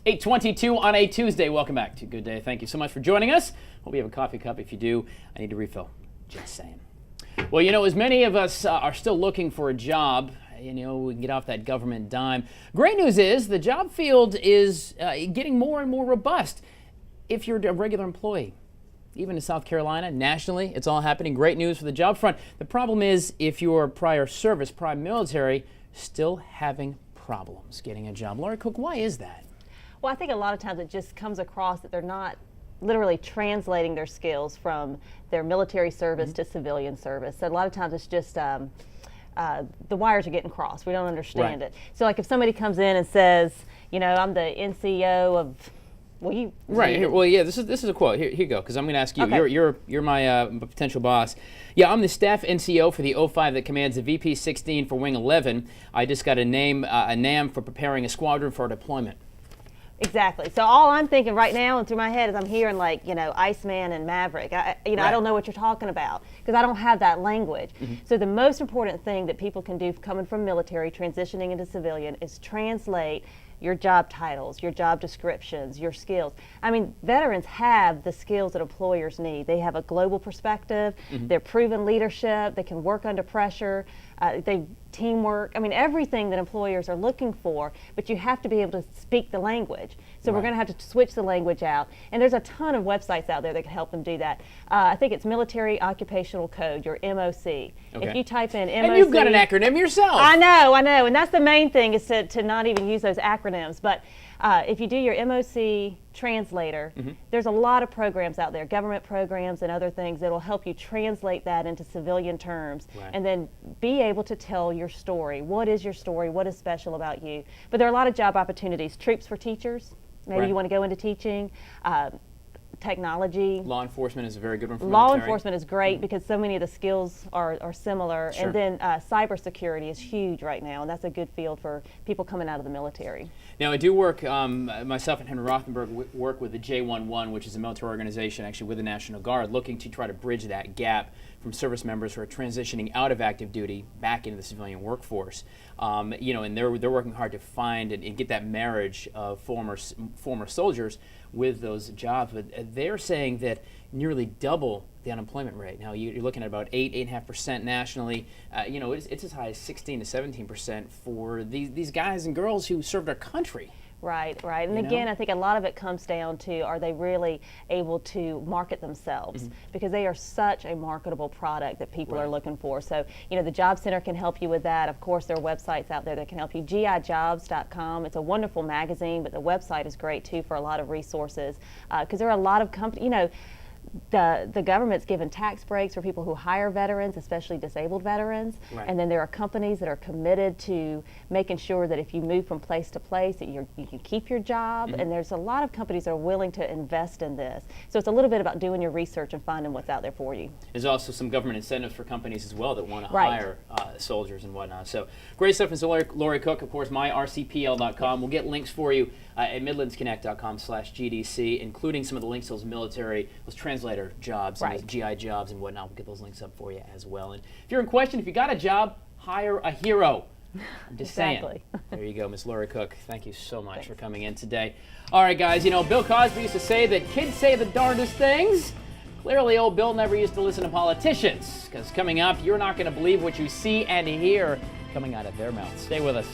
8:22 on a Tuesday. Welcome back to Good Day. Thank you so much for joining us. Hope you have a coffee cup. If you do, I need to refill. Just saying. Well, you know, as many of us are still looking for a job, you know, we can get off that government dime. Great news is the job field is getting more and more robust if you're a regular employee. Even in South Carolina, nationally, it's all happening. Great news for the job front. The problem is if you're prior service, prior military, still having problems getting a job. Laura Cook, why is that? Well, I think a lot of times it just comes across that they're not literally translating their skills from their military service to civilian service. So a lot of times it's just the wires are getting crossed. We don't understand it. So like if somebody comes in and says, you know, I'm the NCO of, Well, yeah, this is a quote. Here you go, because I'm going to ask you. Okay. You're my potential boss. Yeah, I'm the staff NCO for the 05 that commands the VP 16 for Wing 11. I just got a NAM for preparing a squadron for deployment. Exactly. So all I'm thinking right now and through my head is I'm hearing like, you know, Iceman and Maverick. I don't know what you're talking about because I don't have that language. So the most important thing that people can do coming from military, transitioning into civilian, is translate your job titles, your job descriptions, your skills. I mean, veterans have the skills that employers need. They have a global perspective, they're proven leadership, they can work under pressure, they teamwork. I mean, everything that employers are looking for, but you have to be able to speak the language. So we're going to have to switch the language out. And there's a ton of websites out there that can help them do that. I think it's Military Occupational Code, your MOC. Okay. If you type in MOC. And you've got an acronym yourself. I know. And that's the main thing is to not even use those acronyms. But if you do your MOC translator, there's a lot of programs out there, government programs and other things that will help you translate that into civilian terms and then be able to tell your story. What is your story? What is special about you? But there are a lot of job opportunities. Troops for teachers. Maybe you want to go into teaching. Technology. Law enforcement is a very good one for Law military. enforcement is great because so many of the skills are similar. Sure. And then cybersecurity is huge right now, and that's a good field for people coming out of the military. Now, I do work, myself and Henry Rothenberg work with the J11, which is a military organization actually with the National Guard, looking to try to bridge that gap from service members who are transitioning out of active duty back into the civilian workforce. You know, and they're working hard to find and get that marriage of former soldiers with those jobs. But they're saying that nearly double the unemployment rate. Now, you're looking at about 8.5% nationally. You know, it's as high as 16 to 17% for these guys and girls who served our country. Right. And again, I think a lot of it comes down to, are they really able to market themselves? Because they are such a marketable product that people are looking for. So, you know, the Job Center can help you with that. Of course, there are websites out there that can help you. GIjobs.com. It's a wonderful magazine, but the website is great too for a lot of resources. Because there are a lot of companies, you know, the government's given tax breaks for people who hire veterans, especially disabled veterans. And then there are companies that are committed to making sure that if you move from place to place that you can keep your job. And there's a lot of companies that are willing to invest in this. So it's a little bit about doing your research and finding what's out there for you. There's also some government incentives for companies as well that want to hire soldiers and whatnot. So great stuff. And so Lori Cook, of course, myrcpl.com. We'll get links for you at midlandsconnect.com/GDC, including some of the links to those military, those translator jobs, and those GI jobs and whatnot. We'll get those links up for you as well. And if you're in question, if you got a job, hire a hero. I'm just saying. There you go, Miss Lori Cook. Thank you so much for coming in today. All right, guys, you know, Bill Cosby used to say that kids say the darndest things. Clearly, old Bill never used to listen to politicians, because coming up, you're not going to believe what you see and hear coming out of their mouths. Stay with us.